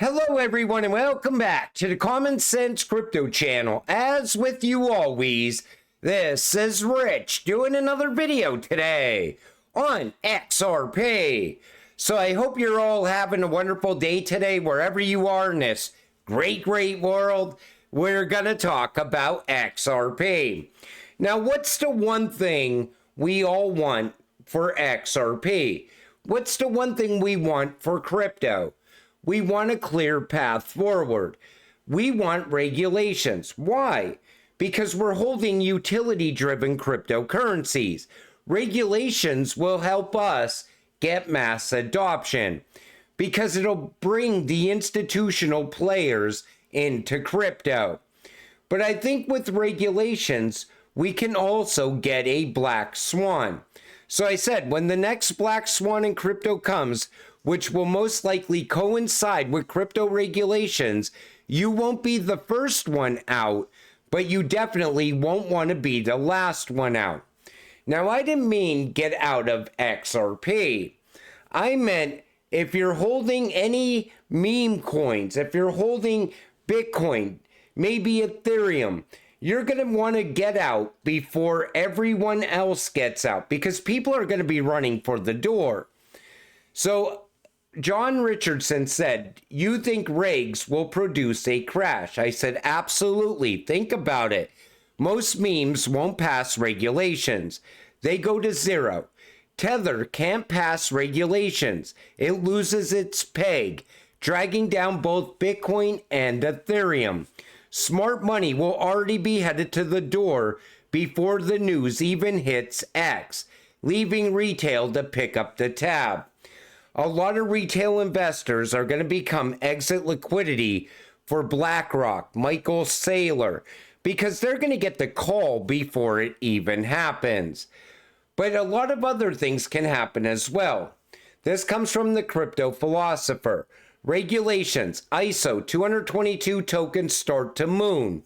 Hello everyone and welcome back to the Common Sense Crypto channel. As with you always, this is Rich doing another video today on XRP. So I hope you're all having a wonderful day today wherever you are in this great world. We're going to talk about XRP. Now, what's the one thing we all want for XRP? What's the one thing we want for crypto? We want a clear path forward. We want regulations. Why? Because we're holding utility-driven cryptocurrencies. Regulations will help us get mass adoption because it'll bring the institutional players into crypto. But I think with regulations, we can also get a black swan. So I said, when the next black swan in crypto comes, which will most likely coincide with crypto regulations, you won't be the first one out, but you definitely won't want to be the last one out. Now, I didn't mean get out of XRP. I meant if you're holding any meme coins, if you're holding Bitcoin, maybe Ethereum, you're going to want to get out before everyone else gets out because people are going to be running for the door. So John Richardson said, "You think regs will produce a crash?" I said, absolutely. Think about it. Most memes won't pass regulations. They go to zero. Tether can't pass regulations. It loses its peg, dragging down both Bitcoin and Ethereum. Smart money will already be headed to the door before the news even hits X, leaving retail to pick up the tab. A lot of retail investors are going to become exit liquidity for BlackRock, Michael Saylor, because they're going to get the call before it even happens. But a lot of other things can happen as well. This comes from the crypto philosopher. Regulations, ISO 222 tokens start to moon.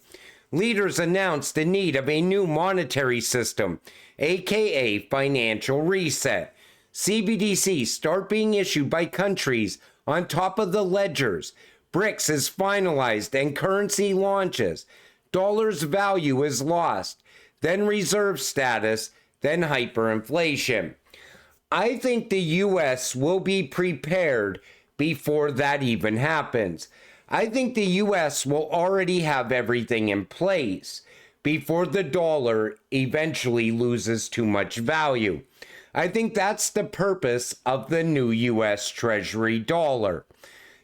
Leaders announce the need of a new monetary system, aka financial reset. CBDCs start being issued by countries on top of the ledgers. BRICS is finalized and currency launches. Dollar's value is lost, then reserve status, then hyperinflation. I think the US will be prepared before that even happens. I think the US will already have everything in place before the dollar eventually loses too much value. I think that's the purpose of the new US Treasury dollar.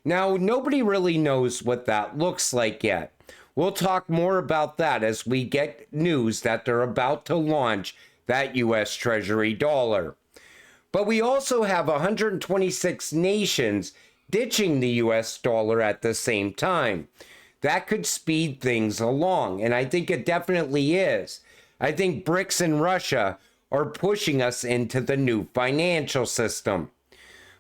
Now, nobody really knows what that looks like yet. We'll talk more about that as we get news that they're about to launch that US Treasury dollar. But we also have 126 nations ditching the US dollar at the same time. That could speed things along, and I think it definitely is. I think BRICS and Russia are pushing us into the new financial system.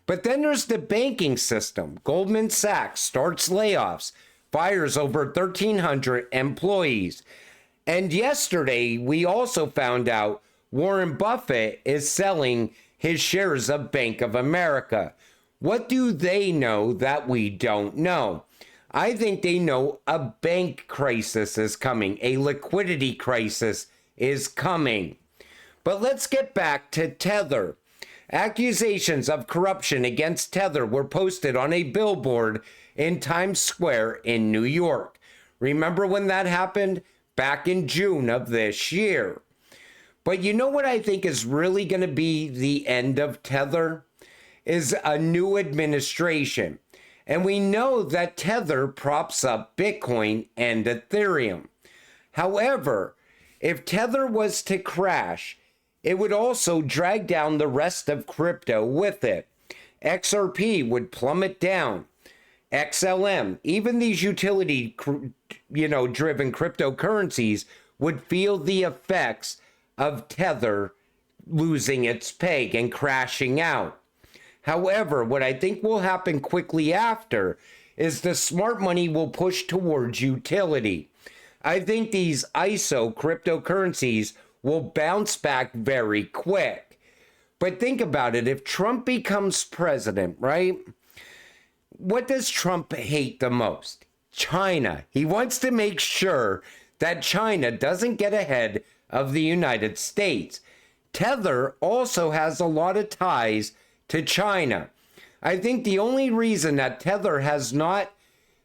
But then there's the banking system. Goldman Sachs starts layoffs, fires over 1,300 employees. And yesterday, we also found out Warren Buffett is selling his shares of Bank of America. What do they know that we don't know? I think they know a bank crisis is coming. A liquidity crisis is coming. But let's get back to Tether. Accusations of corruption against Tether were posted on a billboard in Times Square in New York. Remember when that happened? Back in June of this year. But you know what I think is really going to be the end of Tether? Is a new administration. And we know that Tether props up Bitcoin and Ethereum. However, if Tether was to crash, it would also drag down the rest of crypto with it. XRP would plummet down. XLM, even these utility, driven cryptocurrencies would feel the effects of Tether losing its peg and crashing out. However, what I think will happen quickly after is the smart money will push towards utility. I think these ISO cryptocurrencies will bounce back very quick. But think about it. If Trump becomes president, right? What does Trump hate the most? China. He wants to make sure that China doesn't get ahead of the United States. Tether also has a lot of ties to China. I think the only reason that Tether has not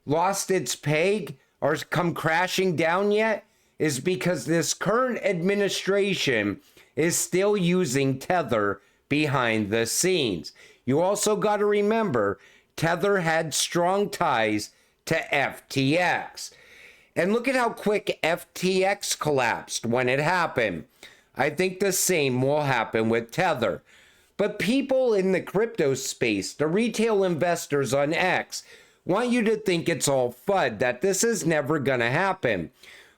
lost its peg or come crashing down yet is because this current administration is still using Tether behind the scenes. You also got to remember, Tether had strong ties to FTX. And look at how quick FTX collapsed when it happened. I think the same will happen with Tether. But people in the crypto space, the retail investors on X, want you to think it's all FUD, that this is never going to happen.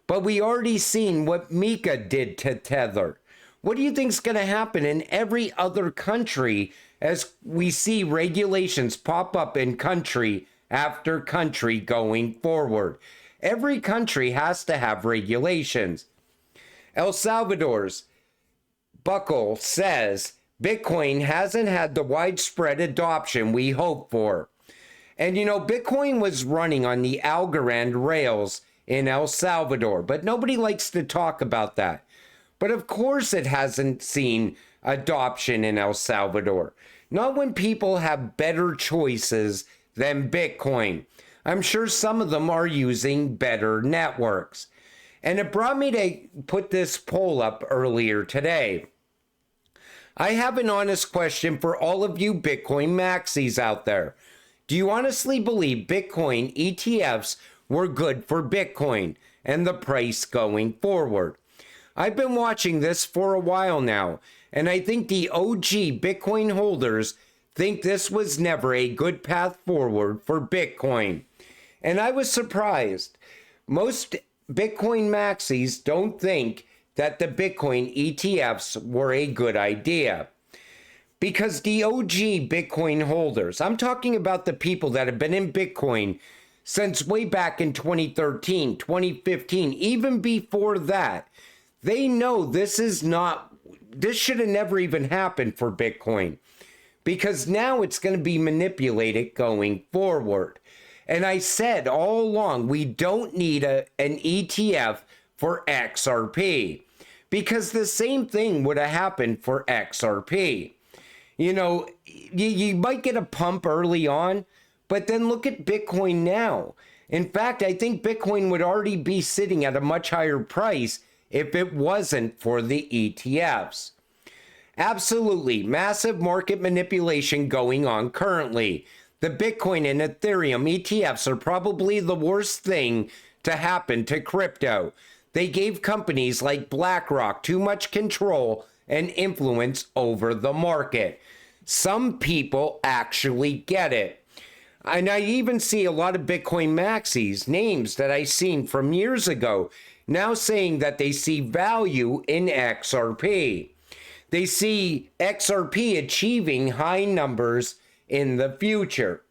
But we already seen what Mika did to Tether. What do you think is going to happen in every other country as we see regulations pop up in country after country going forward? Every country has to have regulations. El Salvador's Buckle says Bitcoin hasn't had the widespread adoption we hoped for. And you know, Bitcoin was running on the Algorand rails in El Salvador, but nobody likes to talk about that. But of course it hasn't seen adoption in El Salvador. Not when people have better choices than Bitcoin. I'm sure some of them are using better networks. And it brought me to put this poll up earlier today. I have an honest question for all of you Bitcoin maxis out there. Do you honestly believe Bitcoin ETFs were good for Bitcoin and the price going forward? I've been watching this for a while now, and I think the OG Bitcoin holders think this was never a good path forward for Bitcoin. And I was surprised. Most Bitcoin maxis don't think that the Bitcoin ETFs were a good idea. Because the OG Bitcoin holders, I'm talking about the people that have been in Bitcoin since way back in 2013, 2015, even before that, they know this should have never even happened for Bitcoin. Because now it's going to be manipulated going forward. And I said all along, we don't need an ETF for XRP. Because the same thing would have happened for XRP. You know, you might get a pump early on, but then look at Bitcoin now. In fact, I think Bitcoin would already be sitting at a much higher price if it wasn't for the ETFs. Absolutely, massive market manipulation going on currently. The Bitcoin and Ethereum ETFs are probably the worst thing to happen to crypto. They gave companies like BlackRock too much control and influence over the market. Some people actually get it. And I even see a lot of Bitcoin maxis, names that I seen from years ago, now saying that they see value in XRP. They see XRP achieving high numbers in the future.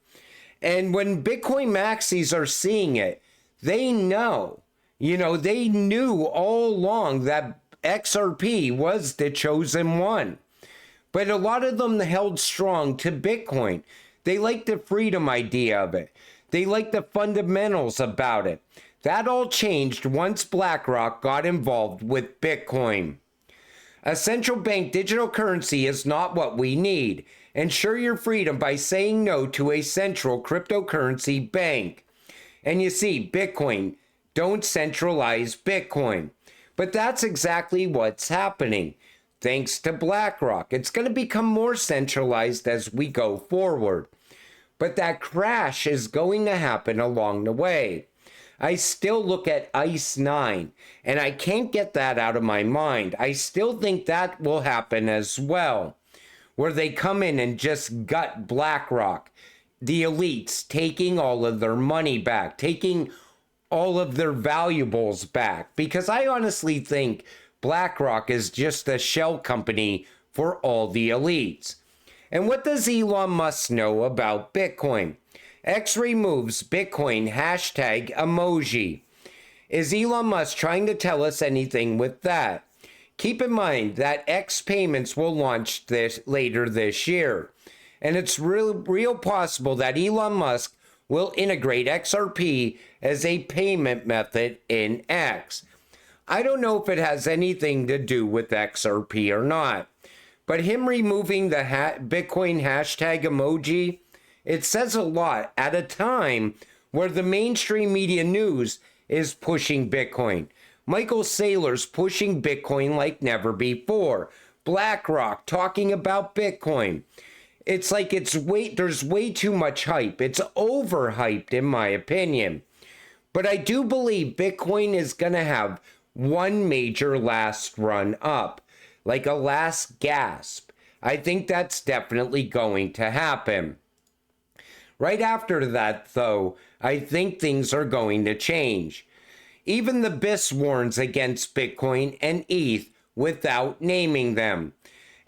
And when Bitcoin maxis are seeing it, they know, they knew all along that XRP was the chosen one. But a lot of them held strong to Bitcoin. They like the freedom idea of it. They like the fundamentals about it. That all changed once BlackRock got involved with Bitcoin. A central bank digital currency is not what we need. Ensure your freedom by saying no to a central cryptocurrency bank. And you see, Bitcoin, don't centralize Bitcoin. But that's exactly what's happening. Thanks to BlackRock, it's going to become more centralized as we go forward. But that crash is going to happen along the way. I still look at ICE 9, and I can't get that out of my mind. I still think that will happen as well, where they come in and just gut BlackRock, the elites taking all of their money back, taking all of their valuables back, because I honestly think BlackRock is just a shell company for all the elites. And what does Elon Musk know about Bitcoin? X removes Bitcoin hashtag emoji. Is Elon Musk trying to tell us anything with that? Keep in mind that X payments will launch later this year. And it's real possible that Elon Musk will integrate XRP as a payment method in X. I don't know if it has anything to do with XRP or not, but him removing the Bitcoin hashtag emoji, it says a lot at a time where the mainstream media news is pushing Bitcoin. Michael Saylor's pushing Bitcoin like never before. BlackRock talking about Bitcoin. It's like there's way too much hype. It's overhyped in my opinion. But I do believe Bitcoin is going to have one major last run up, like a last gasp. I think that's definitely going to happen. Right after that, though, I think things are going to change. Even the BIS warns against Bitcoin and ETH without naming them.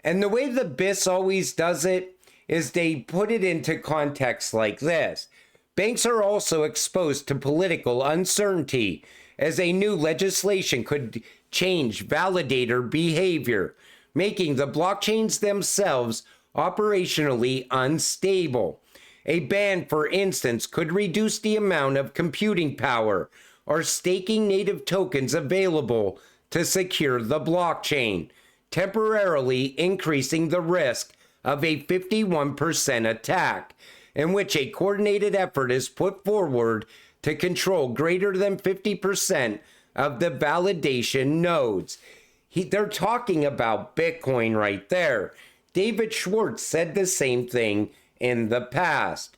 And the way the BIS always does it is they put it into context like this. Banks are also exposed to political uncertainty as a new legislation could change validator behavior, making the blockchains themselves operationally unstable. A ban, for instance, could reduce the amount of computing power or staking native tokens available to secure the blockchain, temporarily increasing the risk of a 51% attack, in which a coordinated effort is put forward to control greater than 50% of the validation nodes. They're talking about Bitcoin right there. David Schwartz said the same thing in the past.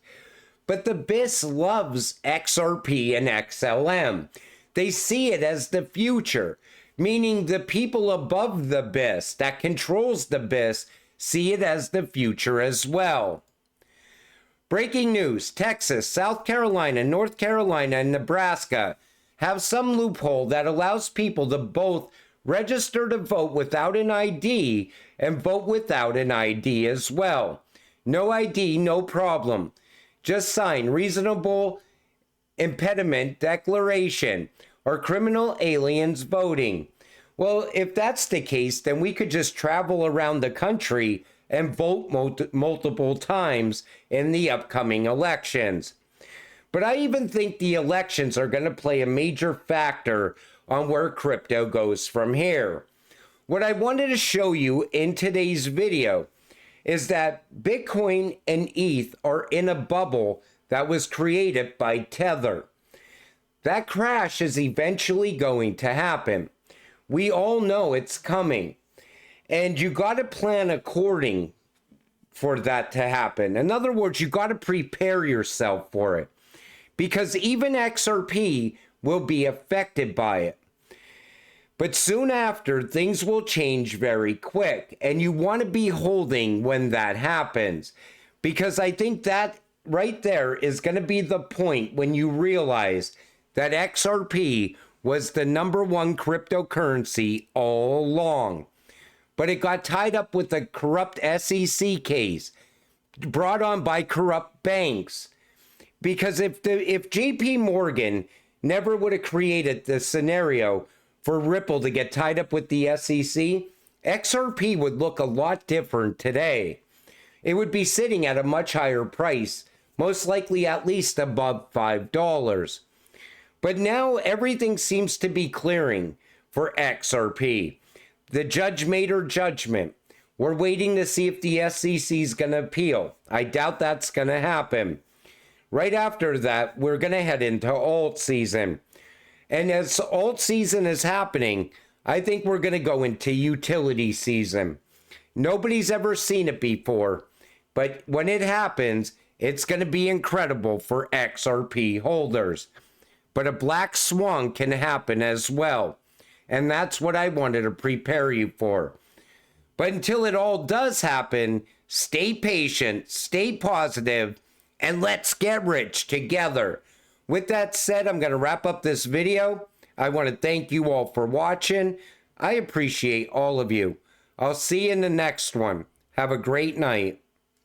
But the BIS loves XRP and XLM. They see it as the future, meaning the people above the BIS that controls the BIS see it as the future as well. Breaking news: Texas, South Carolina, North Carolina, and Nebraska have some loophole that allows people to both register to vote without an ID and vote without an ID as well. No ID, no problem. Just sign reasonable impediment declaration or criminal aliens voting. Well, if that's the case, then we could just travel around the country and vote multiple times in the upcoming elections. But I even think the elections are going to play a major factor on where crypto goes from here. What I wanted to show you in today's video is that Bitcoin and ETH are in a bubble that was created by Tether. That crash is eventually going to happen. We all know it's coming. And you got to plan according for that to happen. In other words, you got to prepare yourself for it. Because even XRP will be affected by it. But soon after, things will change very quick. And you want to be holding when that happens. Because I think that right there is going to be the point when you realize that XRP was the #1 cryptocurrency all along. But it got tied up with a corrupt SEC case brought on by corrupt banks. Because if JP Morgan never would have created the scenario for Ripple to get tied up with the SEC, XRP would look a lot different today. It would be sitting at a much higher price, most likely at least above $5. But now everything seems to be clearing for XRP. The judge made her judgment. We're waiting to see if the SEC is going to appeal. I doubt that's going to happen. Right after that, we're going to head into alt season. And as alt season is happening, I think we're going to go into utility season. Nobody's ever seen it before, but when it happens, it's going to be incredible for XRP holders. But a black swan can happen as well. And that's what I wanted to prepare you for. But until it all does happen, stay patient, stay positive, and let's get rich together. With that said, I'm going to wrap up this video. I want to thank you all for watching. I appreciate all of you. I'll see you in the next one. Have a great night.